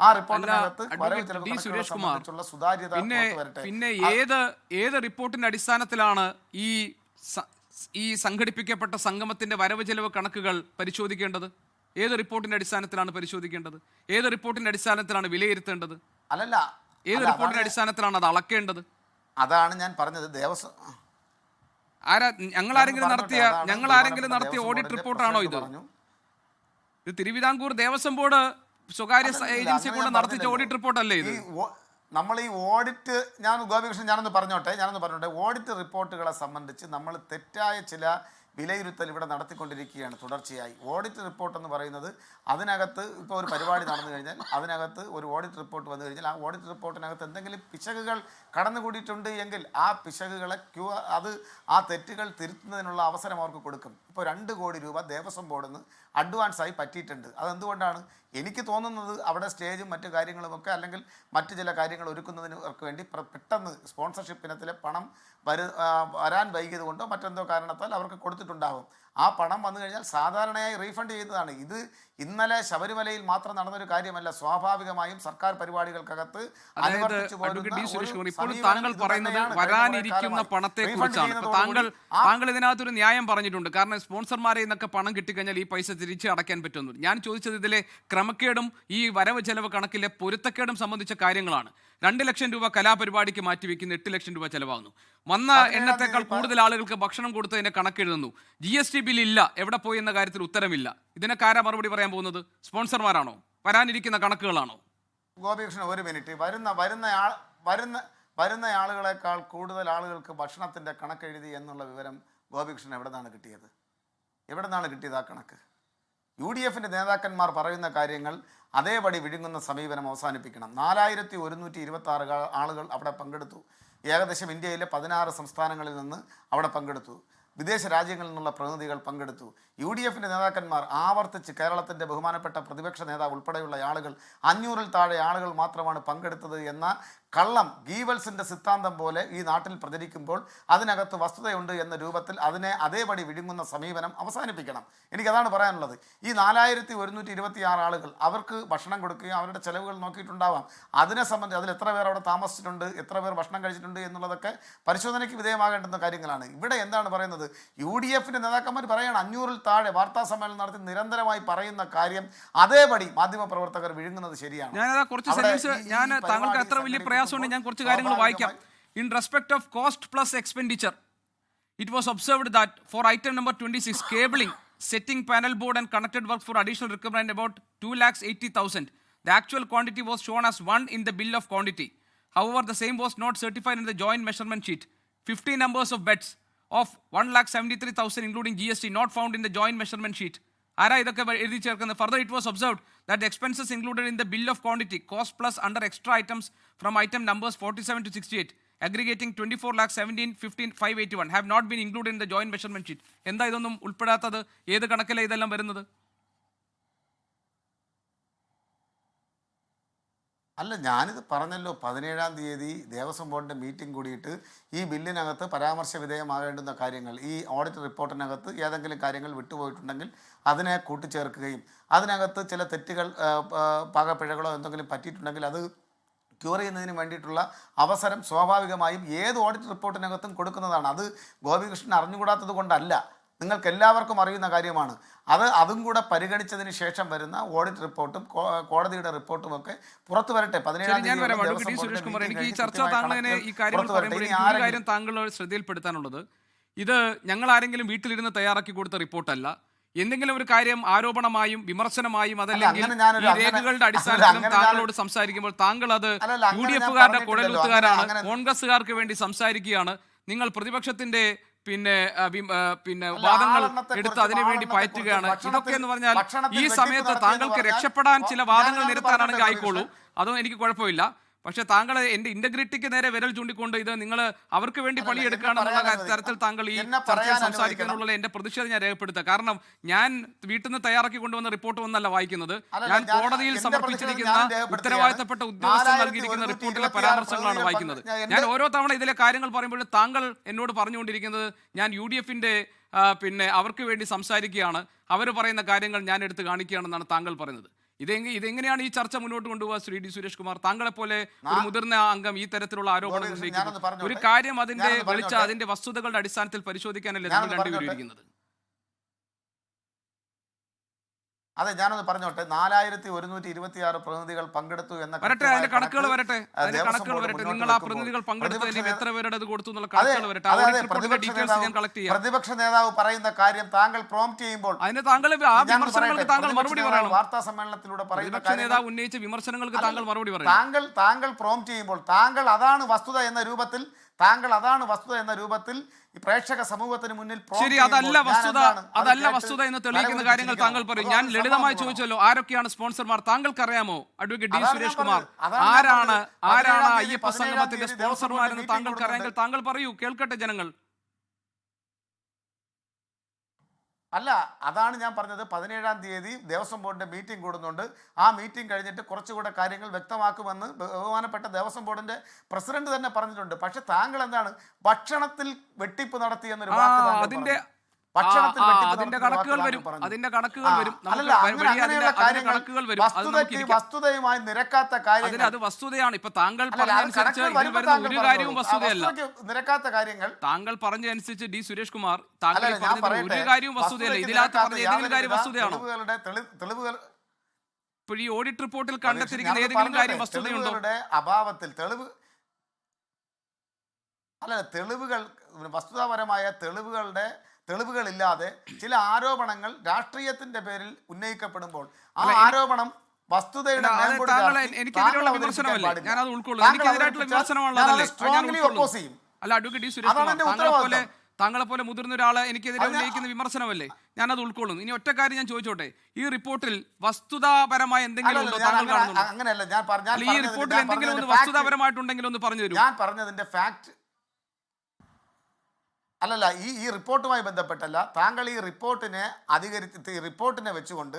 ആ റിപ്പോർട്ടിനകത്ത് സുരേഷ് കുമാർ സുതാര്യത പിന്നെ ഏത് റിപ്പോർട്ടിന്റെ അടിസ്ഥാനത്തിലാണ് ഈ സംഘടിപ്പിക്കപ്പെട്ട സംഗമത്തിന്റെ വരവ് ചെലവ് കണക്കുകൾ പരിശോധിക്കേണ്ടത്? ഏത് റിപ്പോർട്ടിന്റെ അടിസ്ഥാനത്തിലാണ് പരിശോധിക്കേണ്ടത്? ഏത് റിപ്പോർട്ടിന്റെ അടിസ്ഥാനത്തിലാണ് വിലയിരുത്തേണ്ടത്? അല്ലല്ല, ഏത് റിപ്പോർട്ടിന്റെ അടിസ്ഥാനത്തിലാണ് അത് അളക്കേണ്ടത്? അതാണ് ഞാൻ പറഞ്ഞത്. ഞങ്ങൾ ആരെങ്കിലും നടത്തിയ ഓഡിറ്റ് റിപ്പോർട്ടാണോ ഇത്? ഇത് തിരുവിതാംകൂർ ദേവസ്വം ബോർഡ് സ്വകാര്യ ഏജൻസി കൊണ്ട് നടത്തിച്ച ഓഡിറ്റ് റിപ്പോർട്ടല്ലേ ഇത്? നമ്മൾ ഈ ഓഡിറ്റ് ഞാനൊന്ന് പറഞ്ഞോട്ടെ. ഓഡിറ്റ് റിപ്പോർട്ടുകളെ സംബന്ധിച്ച് നമ്മൾ തെറ്റായ ചില വിലയിരുത്തൽ ഇവിടെ നടത്തിക്കൊണ്ടിരിക്കുകയാണ് തുടർച്ചയായി. ഓഡിറ്റ് റിപ്പോർട്ട് എന്ന് പറയുന്നത് അതിനകത്ത് ഇപ്പോൾ ഒരു പരിപാടി നടന്നു കഴിഞ്ഞാൽ അതിനകത്ത് ഒരു ഓഡിറ്റ് റിപ്പോർട്ട് വന്നു കഴിഞ്ഞാൽ ആ ഓഡിറ്റ് റിപ്പോർട്ടിനകത്ത് എന്തെങ്കിലും പിശകുകൾ കടന്നുകൂടിയിട്ടുണ്ട് എങ്കിൽ ആ പിശകുകളെ ആ തെറ്റുകൾ തിരുത്തുന്നതിനുള്ള അവസരം അവർക്ക് കൊടുക്കും. ഇപ്പോൾ 2 കോടി രൂപ ദേവസ്വം ബോർഡിൽ നിന്ന് അഡ്വാൻസായി പറ്റിയിട്ടുണ്ട്. അതെന്തുകൊണ്ടാണ്? എനിക്ക് തോന്നുന്നത് അവിടെ സ്റ്റേജും മറ്റു കാര്യങ്ങളുമൊക്കെ അല്ലെങ്കിൽ മറ്റു ചില കാര്യങ്ങൾ ഒരുക്കുന്നതിന് വേണ്ടി പെട്ടെന്ന് സ്പോൺസർഷിപ്പ് ഇനത്തിലെ പണം വരാൻ വൈകിയത് കൊണ്ടോ മറ്റെന്തോ കാരണത്താൽ അവർക്ക് കൊടുത്തിട്ടുണ്ടാകും. ആ പണം വന്നു കഴിഞ്ഞാൽ സാധാരണയായി റീഫണ്ട് ചെയ്യുന്നതാണ്. ഇത് ഇന്നലെ ശബരിമലയിൽ മാത്രം നടന്നൊരു കാര്യമല്ല. സ്വാഭാവികമായും സർക്കാർ പരിപാടികൾക്കകത്ത് ഇപ്പോൾ താങ്കൾ പറയുന്നത് വരാനിരിക്കുന്ന പണത്തെ കുറിച്ചാണ്. താങ്കൾ ഇതിനകത്തൊരു ന്യായം പറഞ്ഞിട്ടുണ്ട്. കാരണം സ്പോൺസർമാരെ നിന്നൊക്കെ പണം കിട്ടിക്കഴിഞ്ഞാൽ ഈ പൈസ തിരിച്ച് അടയ്ക്കാൻ പറ്റുന്നു. ഞാൻ ചോദിച്ചത് ഇതിലെ ക്രമക്കേടും ഈ വരവ് ചെലവ് കണക്കിലെ പൊരുത്തക്കേടും സംബന്ധിച്ച കാര്യങ്ങളാണ്. 2 ലക്ഷം രൂപ കലാപരിപാടിക്ക് മാറ്റിവെക്കുന്ന 8 ലക്ഷം രൂപ ചെലവാകുന്നു. വന്ന എണ്ണത്തെക്കാൾ കൂടുതൽ ആളുകൾക്ക് ഭക്ഷണം കൊടുത്തതിന്റെ കണക്കെഴുതുന്നു. GST ബിൽ ഇല്ല, എവിടെ പോയി എന്ന കാര്യത്തിൽ ഉത്തരമില്ല. ഇതിനൊക്കെ ആരാ മറുപടി പറയാൻ പോകുന്നത്? സ്പോൺസർമാരാണോ? വരാനിരിക്കുന്ന കണക്കുകളാണോ? ഗോപികൃഷ്ണൻ, ഒരു മിനിറ്റ്. വരുന്ന ആളുകളെക്കാൾ കൂടുതൽ ആളുകൾക്ക് ഭക്ഷണത്തിന്റെ കണക്കെഴുതി എന്നുള്ള വിവരം ഗോപികൃഷ്ണൻ എവിടെ നിന്നാണ് കിട്ടിയത്? ആ കണക്ക് UDFന്റെ നേതാക്കന്മാർ പറയുന്ന കാര്യങ്ങൾ അതേപടി വിഴുങ്ങുന്ന സമീപനം അവസാനിപ്പിക്കണം. 4126 ആളുകൾ അവിടെ പങ്കെടുത്തു. ഏകദേശം ഇന്ത്യയിലെ 16 സംസ്ഥാനങ്ങളിൽ നിന്ന് അവിടെ പങ്കെടുത്തു. വിദേശ രാജ്യങ്ങളിൽ നിന്നുള്ള പ്രതിനിധികൾ പങ്കെടുത്തു. UDFന്റെ നേതാക്കന്മാർ ആവർത്തിച്ച് കേരളത്തിൻ്റെ ബഹുമാനപ്പെട്ട പ്രതിപക്ഷ നേതാവ് ഉൾപ്പെടെയുള്ള ആളുകൾ 500-ൽ താഴെ ആളുകൾ മാത്രമാണ് പങ്കെടുത്തത് എന്ന കള്ളം ഗീവൽസിൻ്റെ സിദ്ധാന്തം പോലെ ഈ നാട്ടിൽ പ്രചരിക്കുമ്പോൾ അതിനകത്ത് വസ്തുതയുണ്ട് എന്ന രൂപത്തിൽ അതിനെ അതേപടി വിഴുങ്ങുന്ന സമീപനം അവസാനിപ്പിക്കണം. എനിക്കതാണ് പറയാനുള്ളത്. ഈ 4126 ആളുകൾ അവർക്ക് ഭക്ഷണം കൊടുക്കുകയും അവരുടെ ചെലവുകൾ നോക്കിയിട്ടുണ്ടാവാം. അതിനെ സംബന്ധിച്ച് അതിൽ എത്ര പേർ അവിടെ താമസിച്ചിട്ടുണ്ട്, എത്ര പേർ ഭക്ഷണം കഴിച്ചിട്ടുണ്ട് എന്നുള്ളതൊക്കെ പരിശോധനയ്ക്ക് വിധേയമാകേണ്ടുന്ന കാര്യങ്ങളാണ്. ഇവിടെ എന്താണ് പറയുന്നത്? UDFന്റെ നേതാക്കന്മാർ പറയാണ് 500-ൽ താഴെ വാർത്താ സമ്മേളനം നടത്തി നിരന്തരമായി പറയുന്ന കാര്യം അതേപടി മാധ്യമപ്രവർത്തകർ വിഴുങ്ങുന്നത് ശരിയാണ്. ഞാൻ കുറച്ച് കാര്യങ്ങൾ വായിക്കാം. In respect of cost plus expenditure, it was observed that for item number 26, cabling, setting panel board and connected work for additional requirement about 2,80,000. The actual quantity was shown as 1 in the bill of quantity. However, the same was not certified in the joint measurement sheet. 50 numbers of beds of 1,73,000 including GST not found in the joint measurement sheet. Further, it was observed that the expenses included in the bill of quantity, cost plus under extra items from item numbers 47 to 68, aggregating 24,17,15,581, have not been included in the joint measurement sheet. എന്താ ഇതൊന്നും ഉൾപ്പെടാത്തത്? ഏത് കണക്കിലാണ് ഇതെല്ലാം വരുന്നത്? അല്ല, ഞാനിത് പറഞ്ഞല്ലോ. 17-ാം തീയതി ദേവസ്വം ബോർഡിൻ്റെ മീറ്റിംഗ് കൂടിയിട്ട് ഈ ബില്ലിനകത്ത് പരാമർശ വിധേയമാകേണ്ടുന്ന കാര്യങ്ങൾ, ഈ ഓഡിറ്റ് റിപ്പോർട്ടിനകത്ത് ഏതെങ്കിലും കാര്യങ്ങൾ വിട്ടുപോയിട്ടുണ്ടെങ്കിൽ അതിനെ കൂട്ടിച്ചേർക്കുകയും അതിനകത്ത് ചില തെറ്റുകൾ പാകപ്പിഴകളോ എന്തെങ്കിലും പറ്റിയിട്ടുണ്ടെങ്കിൽ അത് ക്യൂർ ചെയ്യുന്നതിന് വേണ്ടിയിട്ടുള്ള അവസരം സ്വാഭാവികമായും ഏത് ഓഡിറ്റ് റിപ്പോർട്ടിനകത്തും കൊടുക്കുന്നതാണ്. അത് ഗോപികൃഷ്ണൻ അറിഞ്ഞുകൂടാത്തത് കൊണ്ടല്ല, നിങ്ങൾക്ക് എല്ലാവർക്കും അറിയുന്ന കാര്യമാണ്. അതും കൂടെ പരിഗണിച്ചതിന് ശേഷം വരുന്ന ഓഡിറ്റ് റിപ്പോർട്ടും കോടതിയുടെ റിപ്പോർട്ടും ഒക്കെ പുറത്തു വരട്ടെ. 17-ാം തീയതി താങ്കൾ ശ്രദ്ധയിൽപ്പെടുത്താനുള്ളത്, ഇത് ഞങ്ങൾ ആരെങ്കിലും വീട്ടിലിരുന്ന് തയ്യാറാക്കി കൊടുത്ത റിപ്പോർട്ടല്ല. എന്തെങ്കിലും ഒരു കാര്യം ആരോപണമായും വിമർശനമായും അതല്ലെങ്കിൽ ഈ രേഖകളുടെ അടിസ്ഥാനത്തിലും താങ്കളോട് സംസാരിക്കുമ്പോൾ താങ്കൾ അത് UDFകാരുടെ കുഴലൂത്തുകാരാണ്, കോൺഗ്രസുകാർക്ക് വേണ്ടി സംസാരിക്കുകയാണ്, നിങ്ങൾ പ്രതിപക്ഷത്തിന്റെ പിന്നെ വാദങ്ങൾ എടുത്ത് അതിനു വേണ്ടി പയറ്റുകയാണ്. ഇതൊക്കെ എന്ന് പറഞ്ഞാൽ ഈ സമയത്ത് താങ്കൾക്ക് രക്ഷപ്പെടാൻ ചില വാദങ്ങൾ നിരത്താനാണെങ്കിൽ ആയിക്കോളൂ, അതൊന്നും എനിക്ക് കുഴപ്പമില്ല. പക്ഷെ താങ്കൾ എന്റെ ഇന്റഗ്രിറ്റിക്ക് നേരെ വിരൽ ചൂണ്ടിക്കൊണ്ട് ഇത് നിങ്ങൾ അവർക്ക് വേണ്ടി പണിയെടുക്കുകയാണെന്നുള്ള തരത്തിൽ താങ്കൾ ഈ ചർച്ചയിൽ സംസാരിക്കാനുള്ള എന്റെ പ്രതിഷേധം ഞാൻ രേഖപ്പെടുത്തുക. കാരണം ഞാൻ വീട്ടിൽ നിന്ന് തയ്യാറാക്കി കൊണ്ടുവന്ന റിപ്പോർട്ട് ഒന്നല്ല വായിക്കുന്നത്, ഞാൻ കോടതിയിൽ സമർപ്പിച്ചിരിക്കുന്ന ഉത്തരവാദിത്തപ്പെട്ട ഉദ്യോഗസ്ഥർ നൽകിയിരിക്കുന്ന റിപ്പോർട്ടിലെ പരാമർശങ്ങളാണ് വായിക്കുന്നത്. ഞാൻ ഓരോ തവണ ഇതിലെ കാര്യങ്ങൾ പറയുമ്പോൾ താങ്കൾ എന്നോട് പറഞ്ഞുകൊണ്ടിരിക്കുന്നത് ഞാൻ UDFന്റെ അവർക്ക് വേണ്ടി സംസാരിക്കുകയാണ്, അവർ പറയുന്ന കാര്യങ്ങൾ ഞാൻ എടുത്ത് കാണിക്കുകയാണെന്നാണ് താങ്കൾ പറയുന്നത്. ഇതെങ്ങനെയാണ് ഈ ചർച്ച മുന്നോട്ട് കൊണ്ടുപോകുക ശ്രീ ഡി സുരേഷ് കുമാർ? താങ്കളെ പോലെ ഒരു മുതിർന്ന അംഗം ഈ തരത്തിലുള്ള ആരോപണം ഉന്നയിക്കുന്നു. ഒരു കാര്യം അതിന്റെ വസ്തുതകളുടെ അടിസ്ഥാനത്തിൽ പരിശോധിക്കാനല്ലേ നമ്മൾ രണ്ടുപേരും ഇരിക്കുന്നത്? അതെ, ഞാനൊന്ന് പറഞ്ഞോട്ടെ. 4126 പ്രതിനിധികൾ പങ്കെടുത്തു എന്ന വരട്ടെ, അതിന്റെ കണക്കുകൾ വരട്ടെ. നിങ്ങൾ ആ പ്രതിനിധികൾ പങ്കെടുത്തതിൽ എത്ര പേരുടെ അത് കൊടുത്തു എന്നുള്ള കണക്കുകൾ വരട്ടെ. പ്രതിപക്ഷ നേതാവ് പറയുന്ന കാര്യം താങ്കൾ പ്രോംപ്റ്റ് ചെയ്യുമ്പോൾ അതിന് താങ്കൾ ആ വിമർശനങ്ങൾക്ക് താങ്കൾ മറുപടി പറയണം. വാർത്താ സമ്മേളനത്തിലൂടെ പ്രതിപക്ഷ നേതാവ് ഉന്നയിച്ച വിമർശനങ്ങൾക്ക് താങ്കൾ മറുപടി പറയണം. താങ്കൾ പ്രോംപ്റ്റ് ചെയ്യുമ്പോൾ താങ്കൾ അതാണ് വസ്തുത എന്ന രൂപത്തിൽ ഈ പ്രേക്ഷക സമൂഹത്തിന് മുന്നിൽ ശരി, അതല്ല വസ്തുത എന്ന് തെളിയിക്കുന്ന കാര്യങ്ങൾ താങ്കൾ പറയും. ഞാൻ ലളിതമായി ചോദിച്ചല്ലോ, ആരൊക്കെയാണ് സ്പോൺസർമാർ? താങ്കൾക്ക് അറിയാമോ അഡ്വക്കേറ്റ് ഡി സുരേഷ് കുമാർ? ആരാണ് അയ്യപ്പ സംഗമത്തിന്റെ സ്പോൺസർമാരെന്ന് താങ്കൾക്ക് അറിയാമെങ്കിൽ താങ്കൾ പറയൂ, കേൾക്കട്ടെ ജനങ്ങൾ. അല്ല, അതാണ് ഞാൻ പറഞ്ഞത്. 17-ാം തീയതി ദേവസ്വം ബോർഡിന്റെ മീറ്റിംഗ് കൂടുന്നുണ്ട്. ആ മീറ്റിംഗ് കഴിഞ്ഞിട്ട് കുറച്ചുകൂടെ കാര്യങ്ങൾ വ്യക്തമാക്കുമെന്ന് ബഹുമാനപ്പെട്ട ദേവസ്വം ബോർഡിന്റെ പ്രസിഡന്റ് തന്നെ പറഞ്ഞിട്ടുണ്ട്. പക്ഷെ താങ്കൾ എന്താണ് ഭക്ഷണത്തിൽ വെട്ടിപ്പ് നടത്തിയെന്നൊരു വാക്ക് അതിന്റെ കണക്കുകൾ വരും. വസ്തുതയുമായി നിരക്കാത്ത കാര്യങ്ങൾ അത് വസ്തുതയാണ്. ഇപ്പൊ താങ്കൾ പറഞ്ഞതനുസരിച്ച് ഒരു കാര്യവും വസ്തുതയല്ല. നിരക്കാത്ത കാര്യങ്ങൾ താങ്കൾ പറഞ്ഞതനുസരിച്ച് ഡി സുരേഷ് കുമാർ താങ്കൾ പറഞ്ഞത് ഒരു കാര്യവും വസ്തുതയല്ല. ഇതിനകത്ത് പറഞ്ഞ ഏതെങ്കിലും കാര്യം വസ്തുതയാണോ? തെളിവുകൾ ഇപ്പോൾ ഈ ഓഡിറ്റ് റിപ്പോർട്ടിൽ കണ്ടെത്തിയിരിക്കുന്ന ഏതെങ്കിലും കാര്യം വസ്തുതയുണ്ടോ? അഭാവത്തിൽ തെളിവുകൾ വസ്തുതാപരമായ തെളിവുകളില്ലാതെ ചില ആരോപണങ്ങൾ രാഷ്ട്രീയത്തിന്റെ പേരിൽ ഉന്നയിക്കപ്പെടുമ്പോൾ ആ ആരോപണം വസ്തുതയുടെ എനിക്കെതിരെയുള്ള വിമർശനമല്ലേ? ഞാനത് ഉൾക്കൊള്ളും. എനിക്കെതിരായിട്ടുള്ള വിമർശനമാണല്ലേ? അല്ല അഡ്വക്കേറ്റ് ഡി സുരേഷ് കുമാർ, താങ്കളെ പോലെ മുതിർന്ന ഒരാളെ എനിക്കെതിരെ ഉന്നയിക്കുന്ന വിമർശനമല്ല, ഞാനത് ഉൾക്കൊള്ളുന്നു. ഇനി ഒറ്റ കാര്യം ഞാൻ ചോദിച്ചോട്ടെ, ഈ റിപ്പോർട്ടിൽ വസ്തുതാപരമായ എന്തെങ്കിലും ഉണ്ടോ? താങ്കൾ കാണുന്നുണ്ടോ? ഈ റിപ്പോർട്ടിൽ എന്തെങ്കിലും ഒന്ന് വസ്തുതാപരമായിട്ടുണ്ടെങ്കിലും ഒന്ന് പറഞ്ഞു തരൂ. ഞാൻ പറഞ്ഞതിന്റെ ഫാക്ട് അല്ലല്ല, ഈ റിപ്പോർട്ടുമായി ബന്ധപ്പെട്ടല്ല. താങ്കൾ ഈ റിപ്പോർട്ടിനെ വെച്ചുകൊണ്ട്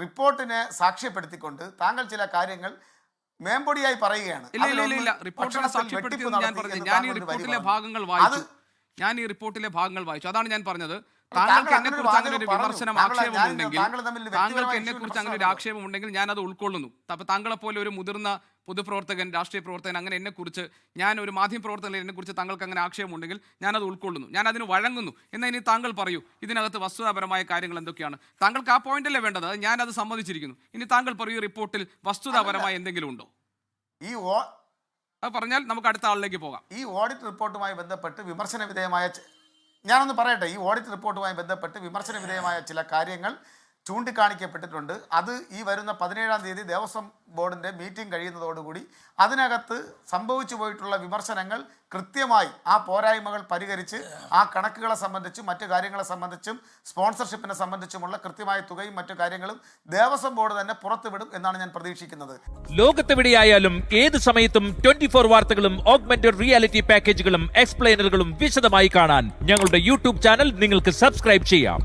റിപ്പോർട്ടിനെ സാക്ഷ്യപ്പെടുത്തിക്കൊണ്ട് താങ്കൾ ചില കാര്യങ്ങൾ മേമ്പൊടിയായി പറയുകയാണ്. ഇല്ല, റിപ്പോർട്ടിനെ സാക്ഷ്യപ്പെടുത്തിയെന്ന് ഞാൻ പറഞ്ഞു. ഞാൻ ഈ റിപ്പോർട്ടിലെ ഭാഗങ്ങൾ വായിച്ചു. അതാണ് ഞാൻ പറഞ്ഞത്. താങ്കൾക്ക് എന്നെ കുറിച്ച് അങ്ങനെ ഒരു വിമർശനം ആക്ഷേപമുണ്ടെങ്കിൽ ഞാൻ അത് ഉൾക്കൊള്ളുന്നു. അപ്പൊ താങ്കളെ പോലെ ഒരു മുതിർന്ന പൊതുപ്രവർത്തകൻ, രാഷ്ട്രീയ പ്രവർത്തകൻ, അങ്ങനെ എന്നെക്കുറിച്ച്, ഞാൻ ഒരു മാധ്യമ പ്രവർത്തകൻ, എന്നെക്കുറിച്ച് താങ്കൾക്ക് അങ്ങനെ ആക്ഷേപമുണ്ടെങ്കിൽ ഞാനത് ഉൾക്കൊള്ളുന്നു, ഞാൻ അതിന് വഴങ്ങുന്നു. എന്നാൽ ഇനി താങ്കൾ പറയൂ, ഇതിനകത്ത് വസ്തുതാപരമായ കാര്യങ്ങൾ എന്തൊക്കെയാണ്? താങ്കൾക്ക് ആ പോയിന്റല്ലേ വേണ്ടത്? ഞാനത് സമ്മതിച്ചിരിക്കുന്നു. ഇനി താങ്കൾ പറയൂ, റിപ്പോർട്ടിൽ വസ്തുതാപരമായ എന്തെങ്കിലും ഉണ്ടോ? അത് പറഞ്ഞാൽ നമുക്ക് അടുത്ത ആളിലേക്ക് പോകാം. ഈ ഓഡിറ്റ് റിപ്പോർട്ടുമായി ബന്ധപ്പെട്ട് വിമർശന വിധേയമായ ചില കാര്യങ്ങൾ ചൂണ്ടിക്കാണിക്കപ്പെട്ടിട്ടുണ്ട്. അത് ഈ വരുന്ന 17-ാം തീയതി ദേവസ്വം ബോർഡിൻ്റെ മീറ്റിംഗ് കഴിയുന്നതോടുകൂടി അതിനകത്ത് സംഭവിച്ചു പോയിട്ടുള്ള വിമർശനങ്ങൾ കൃത്യമായി ആ പോരായ്മകൾ പരിഹരിച്ച് ആ കണക്കുകളെ സംബന്ധിച്ചും മറ്റു കാര്യങ്ങളെ സംബന്ധിച്ചും സ്പോൺസർഷിപ്പിനെ സംബന്ധിച്ചുമുള്ള കൃത്യമായ തുകയും മറ്റു കാര്യങ്ങളും ദേവസ്വം ബോർഡ് തന്നെ പുറത്തുവിടും എന്നാണ് ഞാൻ പ്രതീക്ഷിക്കുന്നത്. ലോകത്തെവിടെയായാലും ഏത് സമയത്തും 24 വാർത്തകളും ഓഗ്മെന്റഡ് റിയാലിറ്റി പാക്കേജുകളും എക്സ്പ്ലെയിനറുകളും വിശദമായി കാണാൻ ഞങ്ങളുടെ യൂട്യൂബ് ചാനൽ നിങ്ങൾക്ക് സബ്സ്ക്രൈബ് ചെയ്യാം.